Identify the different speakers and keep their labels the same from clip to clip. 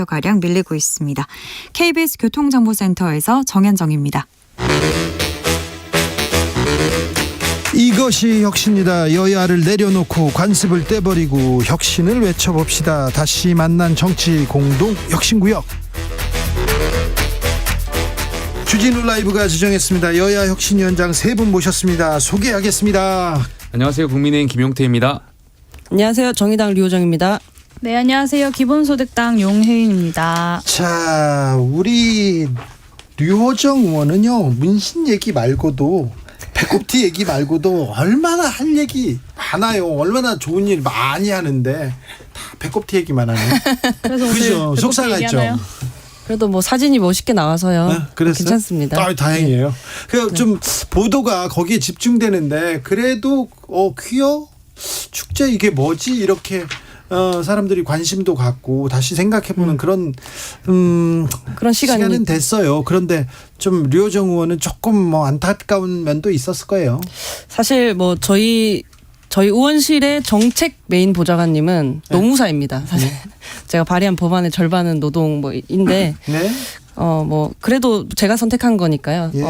Speaker 1: km가량 밀리고 있습니다. KBS 교통정보센터에서 정현정입니다.
Speaker 2: 이것이 혁신이다. 여야를 내려놓고 관습을 떼버리고 혁신을 외쳐봅시다. 다시 만난 정치 공동 혁신구역. 주진우 라이브가 지정했습니다. 여야 혁신위원장 3분 모셨습니다. 소개하겠습니다.
Speaker 3: 안녕하세요. 국민의힘 김용태입니다.
Speaker 4: 안녕하세요. 정의당 류호정입니다.
Speaker 5: 네, 안녕하세요. 기본소득당 용혜인입니다.
Speaker 2: 자, 우리 류호정 의원은요, 문신 얘기 말고도 배꼽티 얘기 말고도 얼마나 할 얘기 많아요. 얼마나 좋은 일 많이 하는데 다 배꼽티 얘기만 하네.
Speaker 5: 그래서
Speaker 2: 그죠? 속상하죠.
Speaker 4: 그래도 뭐 사진이 멋있게 나와서요.
Speaker 2: 네, 그랬어요?
Speaker 4: 괜찮습니다.
Speaker 2: 다행이에요.
Speaker 4: 네.
Speaker 2: 그 좀 보도가 거기에 집중되는데 그래도 퀴어 축제 이게 뭐지 이렇게 사람들이 관심도 갖고 다시 생각해보는 그런 시간은 됐어요. 그런데 좀 류호정 의원은 조금 뭐 안타까운 면도 있었을 거예요.
Speaker 4: 사실 뭐 저희 의원실의 정책 메인 보좌관님은
Speaker 2: 네.
Speaker 4: 노무사입니다. 사실 제가 발의한 법안의 절반은 노동인데
Speaker 2: 네.
Speaker 4: 뭐 그래도 제가 선택한 거니까요.
Speaker 2: 예.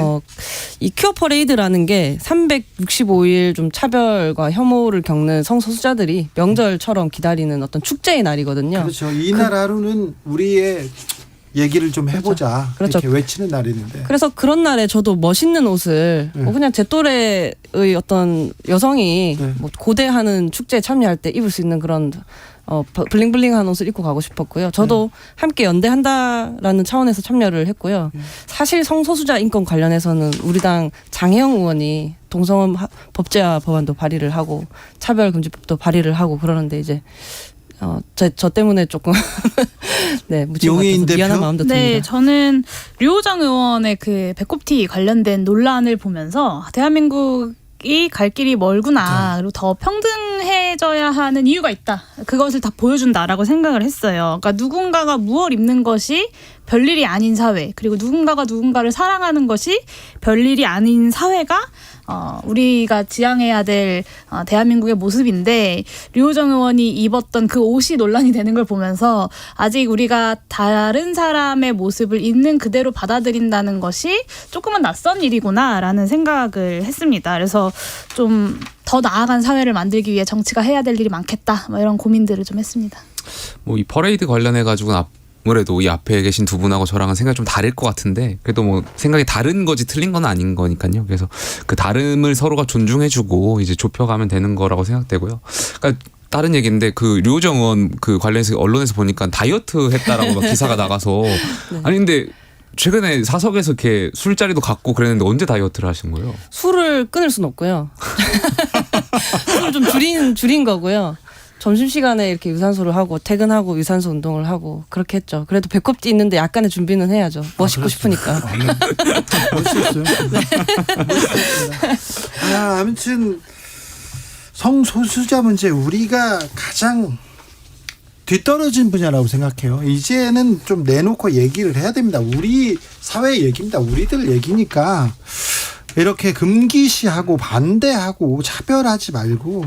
Speaker 4: 이 퀴어 퍼레이드라는 게 365일 좀 차별과 혐오를 겪는 성소수자들이 명절처럼 기다리는 어떤 축제의 날이거든요.
Speaker 2: 그렇죠. 이날 하루는 우리의 얘기를 좀 해보자.
Speaker 4: 그렇죠.
Speaker 2: 이렇게 외치는 날이는데.
Speaker 4: 그래서 그런 날에 저도 멋있는 옷을
Speaker 2: 네.
Speaker 4: 뭐 그냥 제 또래의 어떤 여성이
Speaker 2: 네.
Speaker 4: 뭐 고대하는 축제에 참여할 때 입을 수 있는 그런 블링블링한 옷을 입고 가고 싶었고요. 저도 함께 연대한다라는 차원에서 참여를 했고요. 사실 성소수자 인권 관련해서는 우리 당 장혜영 의원이 동성혼 법제화 법안도 발의를 하고 차별금지법도 발의를 하고 그러는데 이제 저 때문에 조금 네 묻힌 것 같아서 미안한 마음도 듭니다.
Speaker 5: 네, 저는 류호정 의원의 그 배꼽티 관련된 논란을 보면서 대한민국이 갈 길이 멀구나. 그리고 더 평등해져야 하는 이유가 있다. 그것을 다 보여준다라고 생각을 했어요. 그러니까 누군가가 무얼 입는 것이 별일이 아닌 사회, 그리고 누군가가 누군가를 사랑하는 것이 별일이 아닌 사회가 우리가 지향해야 될 대한민국의 모습인데, 류호정 의원이 입었던 그 옷이 논란이 되는 걸 보면서 아직 우리가 다른 사람의 모습을 있는 그대로 받아들인다는 것이 조금은 낯선 일이구나라는 생각을 했습니다. 그래서 좀 더 나아간 사회를 만들기 위해 정치가 해야 될 일이 많겠다, 뭐 이런 고민들을 좀 했습니다.
Speaker 3: 뭐 이 퍼레이드 관련해 가지고는 아무래도 이 앞에 계신 두 분하고 저랑은 생각이 좀 다를 것 같은데, 그래도 뭐 생각이 다른 거지 틀린 건 아닌 거니까요. 그래서 그 다름을 서로가 존중해주고 이제 좁혀가면 되는 거라고 생각되고요. 그러니까 다른 얘기인데 그 류호정 의원 그 관련해서 언론에서 보니까 다이어트 했다라고 막 기사가 나가서
Speaker 4: 네.
Speaker 3: 아니 근데 최근에 사석에서 이렇게 술자리도 갖고 그랬는데 언제 다이어트를 하신 거예요?
Speaker 4: 술을 끊을 순 없고요. 술을 좀 줄인 거고요. 점심시간에 이렇게 유산소를 하고 퇴근하고 유산소 운동을 하고 그렇게 했죠. 그래도 배꼽티 있는데 약간의 준비는 해야죠. 멋있고 싶으니까.
Speaker 2: 멋있었어요. 아무튼 성소수자 문제 우리가 가장 뒤떨어진 분야라고 생각해요. 이제는 좀 내놓고 얘기를 해야 됩니다. 우리 사회 얘기입니다. 우리들 얘기니까 이렇게 금기시하고 반대하고 차별하지 말고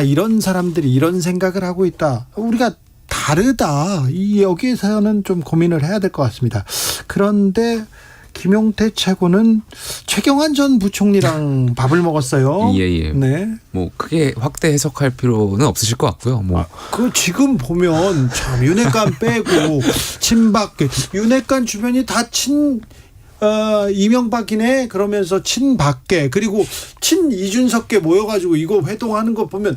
Speaker 2: 이런 사람들이 이런 생각을 하고 있다. 우리가 다르다. 여기에서는 좀 고민을 해야 될 것 같습니다. 그런데 김용태 최고는 최경환 전 부총리랑 밥을 먹었어요.
Speaker 3: 예.
Speaker 2: 네.
Speaker 3: 뭐 크게 확대 해석할 필요는 없으실 것 같고요. 뭐
Speaker 2: 그 지금 보면 참 윤핵관 빼고 친박 윤핵관 주변이 다 이명박이네 그러면서 친박계 그리고 친 이준석계 모여가지고 이거 회동하는 거 보면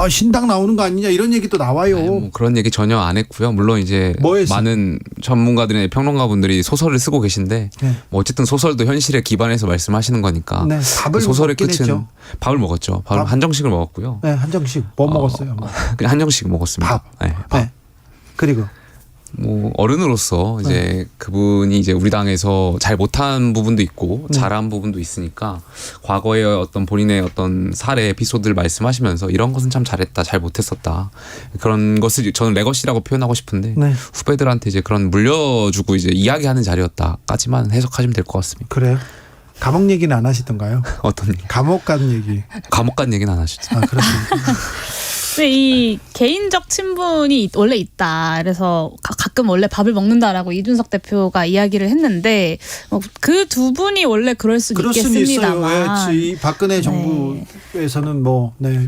Speaker 2: 신당 나오는 거 아니냐 이런 얘기도 나와요.
Speaker 3: 뭐 그런 얘기 전혀 안 했고요. 물론 이제
Speaker 2: 뭐 했어요?
Speaker 3: 많은 전문가들이나 평론가분들이 소설을 쓰고 계신데
Speaker 2: 네.
Speaker 3: 뭐 어쨌든 소설도 현실에 기반해서 말씀하시는 거니까
Speaker 2: 네, 밥을
Speaker 3: 그 소설의
Speaker 2: 먹긴
Speaker 3: 끝은
Speaker 2: 했죠.
Speaker 3: 밥을 먹었죠. 밥을 한정식을 먹었고요.
Speaker 2: 네, 한정식 뭐 먹었어요?
Speaker 3: 그냥 한정식 먹었습니다.
Speaker 2: 밥.
Speaker 3: 네, 밥.
Speaker 2: 네. 그리고
Speaker 3: 뭐 어른으로서 이제 그분이 이제 우리 당에서 잘 못한 부분도 있고 잘한 부분도 있으니까 과거의 어떤 본인의 어떤 사례 에피소드를 말씀하시면서 이런 것은 참 잘했다, 잘 못했었다 그런 것을 저는 레거시라고 표현하고 싶은데
Speaker 2: 네.
Speaker 3: 후배들한테 이제 그런 물려주고 이제 이야기하는 자리였다까지만 해석하시면 될 것 같습니다.
Speaker 2: 그래요? 감옥 얘기는 안 하시던가요?
Speaker 3: 어떤 얘기?
Speaker 2: 감옥 간 얘기.
Speaker 3: 감옥 간 얘기는 안 하시죠.
Speaker 2: 그렇습니다.
Speaker 5: 근데 이 개인적 친분이 원래 있다. 그래서 가끔 원래 밥을 먹는다라고 이준석 대표가 이야기를 했는데 그 두 분이 원래 그럴 수
Speaker 2: 그럴 수는
Speaker 5: 있겠습니다만
Speaker 2: 있어요. 이 박근혜 정부에서는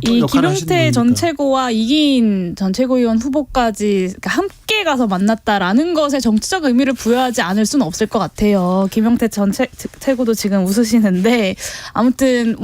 Speaker 5: 이
Speaker 2: 역할을 하시는
Speaker 5: 김용태 전
Speaker 2: 분이니까.
Speaker 5: 최고와 이기인 전 최고위원 후보까지 함께 가서 만났다라는 것에 정치적 의미를 부여하지 않을 수는 없을 것 같아요. 김용태 전 최고도 지금 웃으시는데 아무튼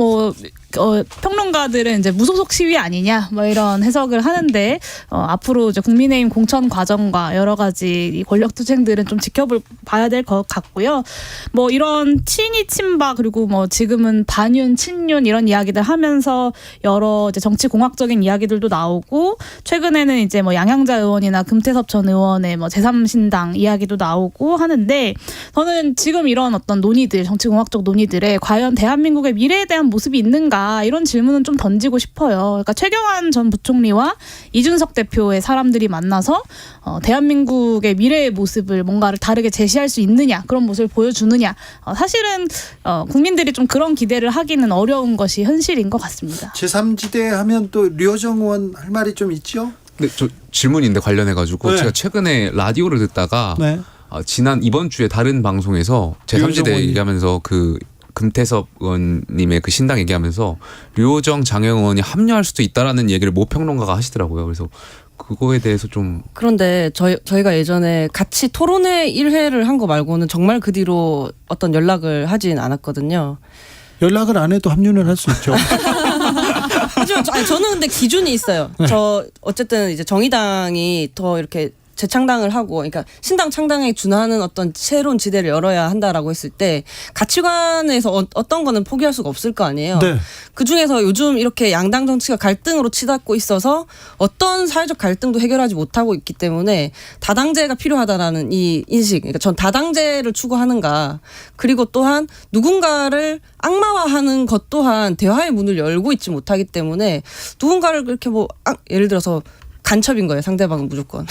Speaker 5: 평론가들은 이제 무소속 시위 아니냐 뭐 이런 해석을 하는데 앞으로 이제 국민의힘 공천 과정과 여러 가지 이 권력 투쟁들은 좀 지켜봐야 될 것 같고요. 뭐 이런 친이 친박 그리고 뭐 지금은 반윤 친윤 이런 이야기들 하면서 여러 이제 정치 공학적인 이야기들도 나오고 최근에는 이제 뭐 양양자 의원이나 금태섭 전 의원의 뭐 제3신당 이야기도 나오고 하는데 저는 지금 이런 어떤 논의들 정치 공학적 논의들에 과연 대한민국의 미래에 대한 모습이 있는가 이런 질문은 좀 던지고 싶어요. 그러니까 최경환 전 부총리와 이준석 대표의 사람들이 만나서 대한민국의 미래의 모습을 뭔가를 다르게 제시할 수 있느냐 그런 모습을 보여주느냐 사실은 국민들이 좀 그런 기대를 하기는 어려운 것이 현실인 것 같습니다.
Speaker 2: 제3지대 하면 또 류호정 의원 할 말이 좀 있죠?
Speaker 3: 근데 저 질문인데 관련해가지고
Speaker 2: 네.
Speaker 3: 제가 최근에 라디오를 듣다가
Speaker 2: 네.
Speaker 3: 이번 주에 다른 방송에서 제3지대
Speaker 2: 류호정
Speaker 3: 얘기하면서 그 금태섭 의원님의 그 신당 얘기하면서 류호정 장영 의원이 합류할 수도 있다라는 얘기를 모 평론가가 하시더라고요. 그래서 그거에 대해서 좀
Speaker 4: 그런데 저희가 예전에 같이 토론회 1회를 한 거 말고는 정말 그 뒤로 어떤 연락을 하진 않았거든요.
Speaker 2: 연락을 안 해도 합류는 할 수 있죠.
Speaker 4: 하지만 저는 근데 기준이 있어요. 저 어쨌든 이제 정의당이 더 이렇게 재창당을 하고, 그러니까 신당 창당에 준하는 어떤 새로운 지대를 열어야 한다라고 했을 때 가치관에서 어떤 거는 포기할 수가 없을 거 아니에요.
Speaker 2: 네.
Speaker 4: 그 중에서 요즘 이렇게 양당 정치가 갈등으로 치닫고 있어서 어떤 사회적 갈등도 해결하지 못하고 있기 때문에 다당제가 필요하다라는 이 인식, 그러니까 전 다당제를 추구하는가, 그리고 또한 누군가를 악마화하는 것 또한 대화의 문을 열고 있지 못하기 때문에 누군가를 그렇게 예를 들어서 간첩인 거예요. 상대방은 무조건.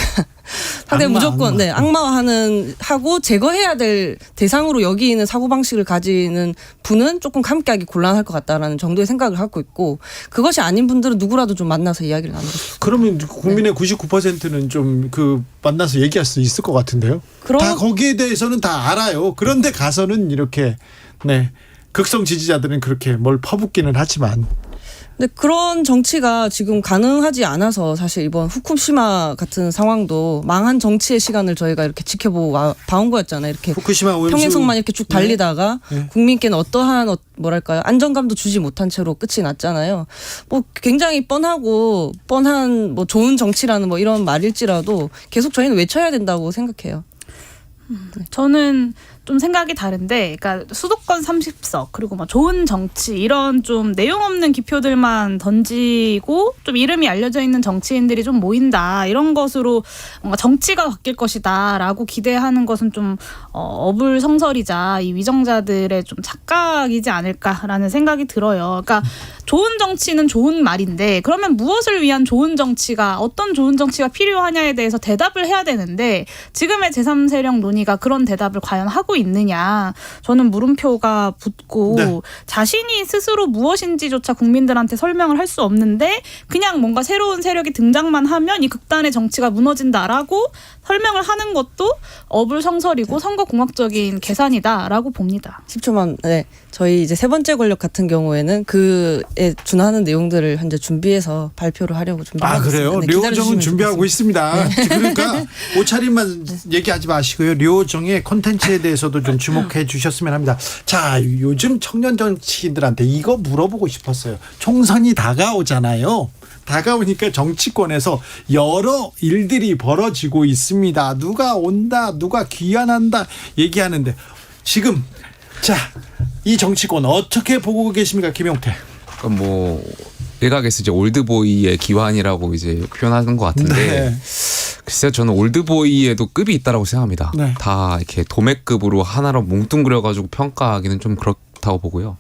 Speaker 4: 무조건 네, 하고 제거해야 될 대상으로 여기는 사고방식을 가지는 분은 조금 함께하기 곤란할 것 같다라는 정도의 생각을 갖고 있고, 그것이 아닌 분들은 누구라도 좀 만나서 이야기를 나누고 싶어요.
Speaker 2: 그러면 국민의 99%는 좀 만나서 얘기할 수 있을 것 같은데요. 다 거기에 대해서는 다 알아요. 그런데 가서는 이렇게 극성 지지자들은 그렇게 뭘 퍼붓기는 하지만.
Speaker 4: 근데 그런 정치가 지금 가능하지 않아서 사실 이번 후쿠시마 같은 상황도 망한 정치의 시간을 저희가 이렇게 지켜보고 봐온 거였잖아요. 이렇게
Speaker 2: 후쿠시마 오염수
Speaker 4: 평행선만 이렇게 쭉 달리다가 국민께는 어떠한 안정감도 주지 못한 채로 끝이 났잖아요. 굉장히 뻔한 좋은 정치라는 이런 말일지라도 계속 저희는 외쳐야 된다고 생각해요.
Speaker 5: 저는 좀 생각이 다른데, 그러니까 수도권 30석 그리고 좋은 정치 이런 좀 내용 없는 기표들만 던지고 좀 이름이 알려져 있는 정치인들이 좀 모인다 이런 것으로 뭔가 정치가 바뀔 것이다라고 기대하는 것은 좀 어불성설이자 이 위정자들의 좀 착각이지 않을까라는 생각이 들어요. 그러니까 좋은 정치는 좋은 말인데 그러면 무엇을 위한 좋은 정치가 어떤 좋은 정치가 필요하냐에 대해서 대답을 해야 되는데 지금의 제3세력 논의가 그런 대답을 과연 하고 있느냐, 저는 물음표가 붙고 자신이 스스로 무엇인지조차 국민들한테 설명을 할 수 없는데 그냥 뭔가 새로운 세력이 등장만 하면 이 극단의 정치가 무너진다라고 설명을 하는 것도 어불성설이고 선거공학적인 계산이다라고 봅니다.
Speaker 4: 10초만. 저희 이제 세 번째 권력 같은 경우에는 그에 준하는 내용들을 현재 준비해서 발표를 하려고 준비하고 있습니다.
Speaker 2: 그래요? 류호정은 준비하고 있습니다. 그러니까 옷차림만 얘기하지 마시고요. 류호정의 콘텐츠에 대해서도 좀 주목해 주셨으면 합니다. 자, 요즘 청년 정치인들한테 이거 물어보고 싶었어요. 총선이 다가오잖아요. 다가오니까 정치권에서 여러 일들이 벌어지고 있습니다. 누가 온다, 누가 귀환한다 얘기하는데 지금 이 정치권 어떻게 보고 계십니까, 김용태?
Speaker 3: 일각에서 이제 올드보이의 기환이라고 이제 표현하는 것 같은데 글쎄요, 저는 올드보이에도 급이 있다라고 생각합니다. 다 이렇게 도매급으로 하나로 뭉뚱그려가지고 평가하기는 좀 그렇다고 보고요.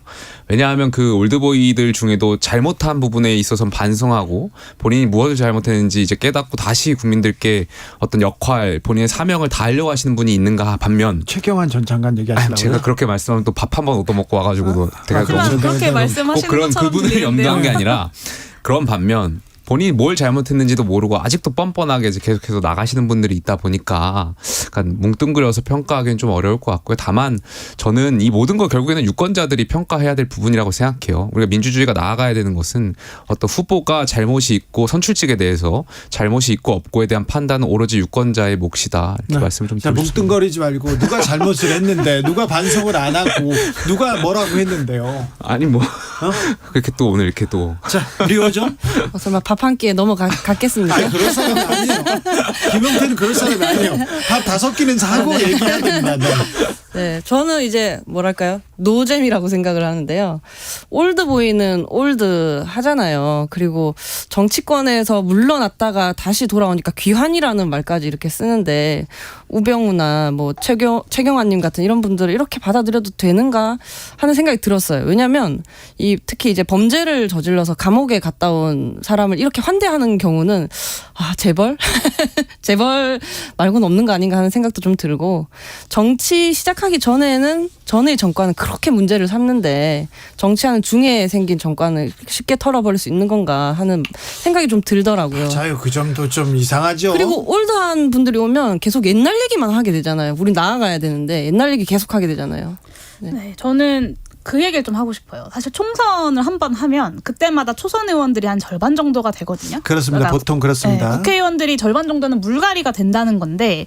Speaker 3: 왜냐하면 그 올드보이들 중에도 잘못한 부분에 있어서 반성하고 본인이 무엇을 잘못했는지 이제 깨닫고 다시 국민들께 어떤 역할, 본인의 사명을 다하려고 하시는 분이 있는가 반면
Speaker 2: 최경환 전 장관 얘기하시라고요?
Speaker 3: 제가 그렇게 말씀하면 또 밥 한 번 얻어먹고 와가지고 제가
Speaker 5: 그렇게 말씀하시는
Speaker 3: 그런
Speaker 5: 것처럼
Speaker 3: 그분을
Speaker 5: 들리는데요.
Speaker 3: 염두한 게 아니라 그런 반면 본인이 뭘 잘못했는지도 모르고 아직도 뻔뻔하게 이제 계속해서 나가시는 분들이 있다 보니까 약간 뭉뚱그려서 평가하기는 좀 어려울 것 같고요. 다만 저는 이 모든 걸 결국에는 유권자들이 평가해야 될 부분이라고 생각해요. 우리가 민주주의가 나아가야 되는 것은 어떤 후보가 잘못이 있고 선출직에 대해서 잘못이 있고 없고에 대한 판단은 오로지 유권자의 몫이다. 이렇게 말씀 좀
Speaker 2: 자,
Speaker 3: 드리고 싶습니다.
Speaker 2: 뭉뚱거리지 말고 누가 잘못을 했는데 누가 반성을 안 하고 누가 뭐라고 했는데요.
Speaker 3: 아니 뭐 그렇게 또 오늘 이렇게 또
Speaker 2: 자, 류호정.
Speaker 4: 설마 밥 한 끼에 넘어갔겠습니까?
Speaker 2: 아니, 그럴 사람이 아니에요. 김용태는 그럴 사람이 아니에요. 밥 5끼는 사고 얘기해야 됩니다. 네.
Speaker 4: 네, 저는 이제 뭐랄까요? 노잼이라고 생각을 하는데요. 올드보이는 올드 하잖아요. 그리고 정치권에서 물러났다가 다시 돌아오니까 귀환이라는 말까지 이렇게 쓰는데 우병우나 뭐 최경환님 같은 이런 분들을 이렇게 받아들여도 되는가 하는 생각이 들었어요. 왜냐하면 이 특히 이제 범죄를 저질러서 감옥에 갔다 온 사람을 이렇게 환대하는 경우는 아 재벌 재벌 말고는 없는 거 아닌가 하는 생각도 좀 들고 정치 시작하기 전에는 전의 정권은 그렇게 문제를 삼는데 정치하는 중에 생긴 정권을 쉽게 털어버릴 수 있는 건가 하는 생각이 좀 들더라고요.
Speaker 2: 자요, 그 점도 좀 이상하죠.
Speaker 4: 그리고 올드한 분들이 오면 계속 옛날 얘기만 하게 되잖아요. 우린 나아가야 되는데 옛날 얘기 계속 하게 되잖아요.
Speaker 5: 네, 저는 그 얘기를 좀 하고 싶어요. 사실 총선을 한 번 하면 그때마다 초선 의원들이 한 절반 정도가 되거든요.
Speaker 2: 그렇습니다.
Speaker 5: 그러니까
Speaker 2: 보통 그렇습니다.
Speaker 5: 네, 국회의원들이 절반 정도는 물갈이가 된다는 건데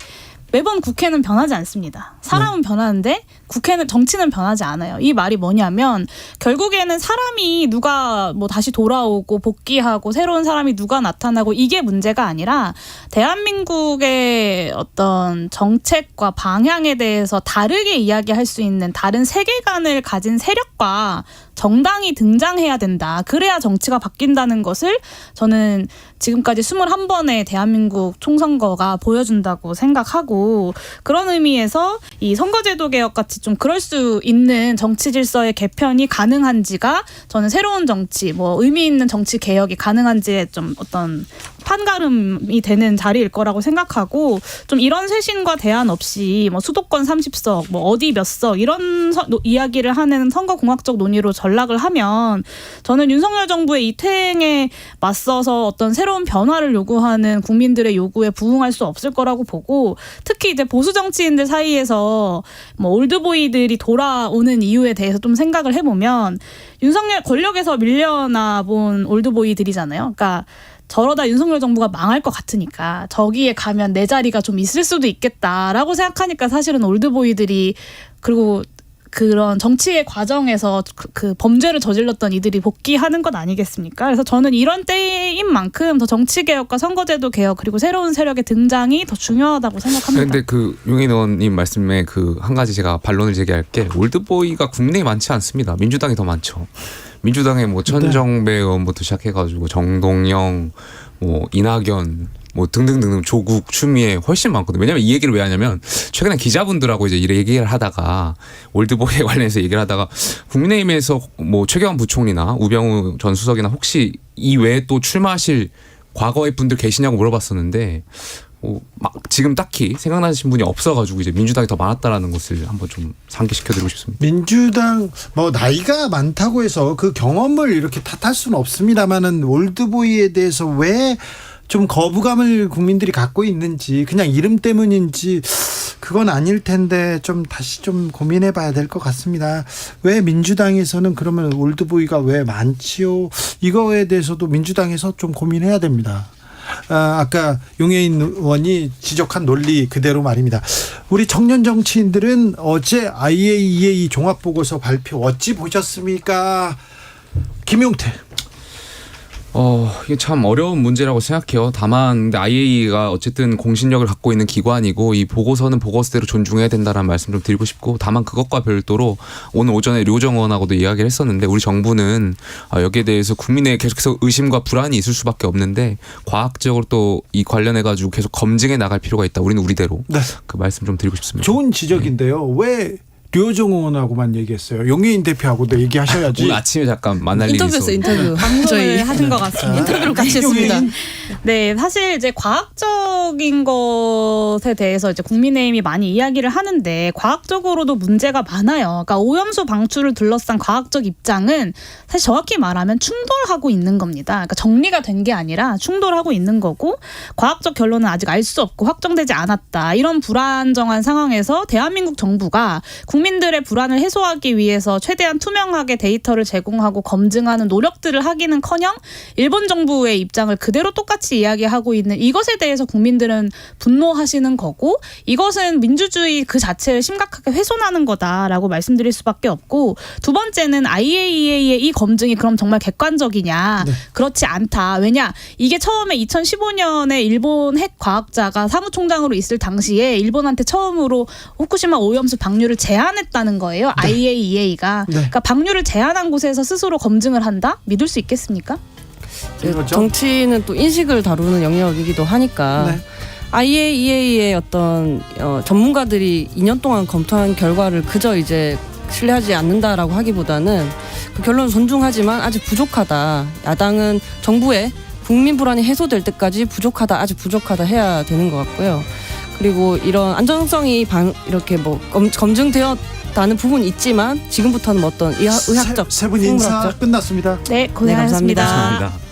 Speaker 5: 매번 국회는 변하지 않습니다. 사람은 변하는데 국회는 정치는 변하지 않아요. 이 말이 뭐냐면 결국에는 사람이 누가 뭐 다시 돌아오고 복귀하고 새로운 사람이 누가 나타나고 이게 문제가 아니라 대한민국의 어떤 정책과 방향에 대해서 다르게 이야기할 수 있는 다른 세계관을 가진 세력과 정당이 등장해야 된다. 그래야 정치가 바뀐다는 것을 저는 지금까지 21번의 대한민국 총선거가 보여준다고 생각하고 그런 의미에서 이 선거제도 개혁 같이 좀 그럴 수 있는 정치 질서의 개편이 가능한지가 저는 새로운 정치, 뭐 의미 있는 정치 개혁이 가능한지에 좀 어떤 판가름이 되는 자리일 거라고 생각하고 좀 이런 쇄신과 대안 없이 뭐 수도권 30석, 뭐 어디 몇 석 이런 이야기를 하는 선거공학적 논의로 전락을 하면 저는 윤석열 정부의 이 퇴행에 맞서서 어떤 새로운 변화를 요구하는 국민들의 요구에 부응할 수 없을 거라고 보고 특히 이제 보수 정치인들 사이에서 뭐 올드보이들이 돌아오는 이유에 대해서 좀 생각을 해보면 윤석열 권력에서 밀려나 본 올드보이들이잖아요. 그러니까 저러다 윤석열 정부가 망할 것 같으니까 저기에 가면 내 자리가 좀 있을 수도 있겠다라고 생각하니까 사실은 올드보이들이 그리고 그런 정치의 과정에서 그 범죄를 저질렀던 이들이 복귀하는 것 아니겠습니까? 그래서 저는 이런 때인 만큼 더 정치개혁과 선거제도 개혁 그리고 새로운 세력의 등장이 더 중요하다고 생각합니다.
Speaker 3: 그런데 그 용인 의원님 말씀에 그 한 가지 제가 반론을 제기할 게 올드보이가 국내에 많지 않습니다. 민주당이 더 많죠. 민주당에 뭐 천정배 의원부터 시작해가지고 정동영, 뭐 이낙연, 뭐 등등등등 조국, 추미애 훨씬 많거든요. 왜냐면 이 얘기를 왜 하냐면 최근에 기자분들하고 이제 얘기를 하다가 올드보이에 관련해서 얘기를 하다가 국민의힘에서 뭐 최경환 부총리나 우병우 전 수석이나 혹시 이 외에 또 출마하실 과거의 분들 계시냐고 물어봤었는데 막 지금 딱히 생각나신 분이 없어가지고 이제 민주당이 더 많았다라는 것을 한번 좀 상기시켜드리고 싶습니다.
Speaker 2: 민주당 뭐 나이가 많다고 해서 그 경험을 이렇게 탓할 수는 없습니다만은 올드보이에 대해서 왜 좀 거부감을 국민들이 갖고 있는지 그냥 이름 때문인지 그건 아닐 텐데 좀 다시 좀 고민해 봐야 될 것 같습니다. 왜 민주당에서는 그러면 올드보이가 왜 많지요? 이거에 대해서도 민주당에서 좀 고민해야 됩니다. 아까 용해인 의원이 지적한 논리 그대로 말입니다. 우리 청년 정치인들은 어제 IAEA 종합보고서 발표 어찌 보셨습니까? 김용태.
Speaker 3: 이게 참 어려운 문제라고 생각해요. 다만 근데 IAEA가 어쨌든 공신력을 갖고 있는 기관이고 이 보고서는 보고서대로 존중해야 된다는 말씀 좀 드리고 싶고 다만 그것과 별도로 오늘 오전에 류호정 의원하고도 이야기를 했었는데 우리 정부는 여기에 대해서 국민의 계속해서 의심과 불안이 있을 수밖에 없는데 과학적으로 또 이 관련해가지고 계속 검증해 나갈 필요가 있다. 우리는 우리대로
Speaker 2: 네.
Speaker 3: 그 말씀 좀 드리고 싶습니다.
Speaker 2: 좋은 지적인데요. 왜 류호정 의원하고만 얘기했어요. 용해인 대표하고도 얘기하셔야지.
Speaker 3: 오늘 아침에 잠깐 만날 일이
Speaker 4: 인터뷰에서
Speaker 3: 있어.
Speaker 4: 인터뷰
Speaker 5: 방송을
Speaker 4: 저희
Speaker 5: 하신 것 같습니다.
Speaker 4: 인터뷰를 같이 했습니다.
Speaker 2: 용해인?
Speaker 5: 네, 사실 이제 과학적인 것에 대해서 이제 국민의힘이 많이 이야기를 하는데 과학적으로도 문제가 많아요. 그러니까 오염수 방출을 둘러싼 과학적 입장은 사실 정확히 말하면 충돌하고 있는 겁니다. 그러니까 정리가 된 게 아니라 충돌하고 있는 거고 과학적 결론은 아직 알 수 없고 확정되지 않았다. 이런 불안정한 상황에서 대한민국 정부가 국민들의 불안을 해소하기 위해서 최대한 투명하게 데이터를 제공하고 검증하는 노력들을 하기는커녕 일본 정부의 입장을 그대로 똑같이 이야기하고 있는 이것에 대해서 국민들은 분노하시는 거고 이것은 민주주의 그 자체를 심각하게 훼손하는 거다라고 말씀드릴 수밖에 없고 두 번째는 IAEA의 이 검증이 그럼 정말 객관적이냐 그렇지 않다. 왜냐 이게 처음에 2015년에 일본 핵 과학자가 사무총장으로 있을 당시에 일본한테 처음으로 후쿠시마 오염수 방류를 제한했다는 거예요. IAEA가. 그러니까 방류를 제한한 곳에서 스스로 검증을 한다? 믿을 수 있겠습니까?
Speaker 2: 이거죠?
Speaker 4: 정치는 또 인식을 다루는 영역이기도 하니까
Speaker 2: 네.
Speaker 4: IAEA의 어떤 전문가들이 2년 동안 검토한 결과를 그저 이제 신뢰하지 않는다라고 하기보다는 그 결론을 존중하지만 아직 부족하다. 야당은 정부의 국민 불안이 해소될 때까지 부족하다, 아직 부족하다 해야 되는 것 같고요. 그리고 이런 안정성이 이렇게 뭐 검증되었다는 부분이 있지만 지금부터는 어떤 의학적,
Speaker 2: 세 분 인사
Speaker 4: 생물학적
Speaker 2: 끝났습니다.
Speaker 5: 네, 고생하셨습니다.
Speaker 4: 감사합니다.
Speaker 3: 감사합니다.